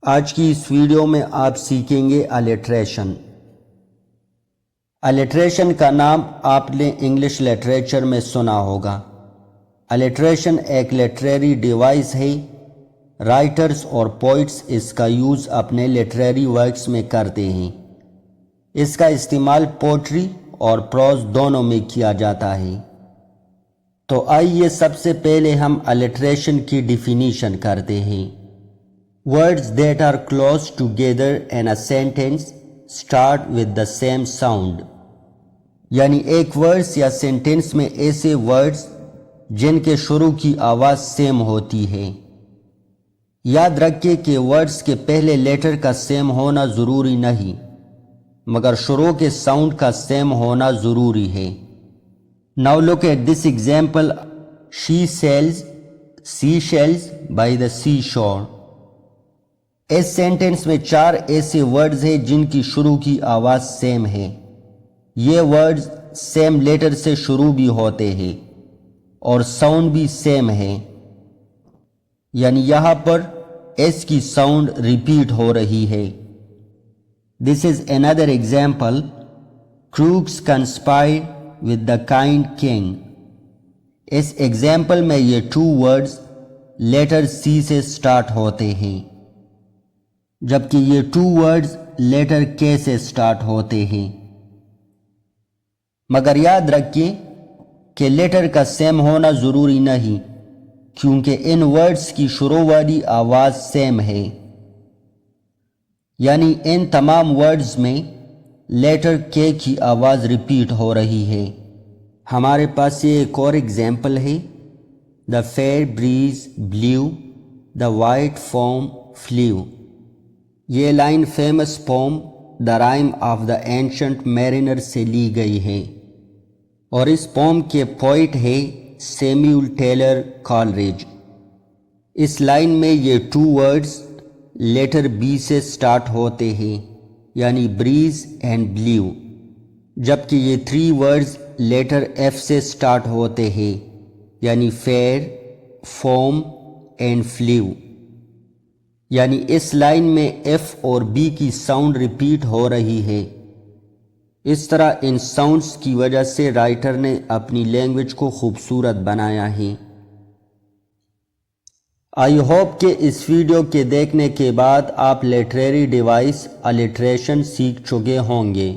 آج کی اس ویڈیو میں آپ سیکھیں گے الیٹریشن۔ الیٹریشن کا نام آپ نے انگلش لٹریچر میں سنا ہوگا۔ الیٹریشن ایک لٹریری ڈیوائس ہے۔ رائٹرز اور پوئٹس اس کا یوز اپنے لٹریری ورکس میں کرتے ہیں۔ اس کا استعمال پوئٹری اور پروز دونوں میں کیا جاتا ہے۔ تو آئیے سب سے پہلے ہم الیٹریشن کی ڈیفینیشن کرتے ہیں۔ Words that are close together in a sentence start with the same sound۔ یعنی ایک ورڈز یا سینٹنس میں ایسے ورڈز جن کے شروع کی آواز سیم ہوتی ہے۔ یاد رکھیں کہ ورڈز کے پہلے لیٹر کا سیم ہونا ضروری نہیں، مگر شروع کے ساؤنڈ کا سیم ہونا ضروری ہے۔ Now look at this example۔ She sells seashells by the seashore۔ اس سینٹنس میں 4 ایسے ورڈز ہیں جن کی شروع کی آواز سیم ہے۔ یہ ورڈز سیم لیٹر سے شروع بھی ہوتے ہیں اور ساؤنڈ بھی سیم ہے، یعنی یہاں پر ایس کی ساؤنڈ ریپیٹ ہو رہی ہے۔ This is another example۔ Crooks conspired with the kind king۔ اس ایگزامپل میں یہ 2 ورڈز لیٹر سی سے سٹارٹ ہوتے ہیں، جبکہ یہ 2 ورڈز لیٹر کے سے سٹارٹ ہوتے ہیں۔ مگر یاد رکھیں کہ لیٹر کا سیم ہونا ضروری نہیں، کیونکہ ان ورڈز کی شروع والی آواز سیم ہے، یعنی ان تمام ورڈز میں لیٹر کے کی آواز ریپیٹ ہو رہی ہے۔ ہمارے پاس یہ ایک اور ایگزامپل ہے۔ The fair breeze blew, the white foam flew۔ یہ line famous پوم the rhyme of the ancient Mariner سے لی گئی ہے، اور اس پوم کے پوئٹ ہے سیمیول ٹیلر کالریج۔ اس لائن میں یہ 2 ورڈز لیٹر بی سے سٹارٹ ہوتے ہیں، یعنی بریز اینڈ بلیو، جبکہ یہ 3 ورڈز لیٹر ایف سے سٹارٹ ہوتے ہیں، یعنی فیئر، فوم اینڈ فلیو۔ یعنی اس لائن میں ایف اور بی کی ساؤنڈ ریپیٹ ہو رہی ہے۔ اس طرح ان ساؤنڈز کی وجہ سے رائٹر نے اپنی لینگویج کو خوبصورت بنایا ہے۔ آئی ہوپ کہ اس ویڈیو کے دیکھنے کے بعد آپ لٹریری ڈیوائس الیٹریشن سیکھ چکے ہوں گے۔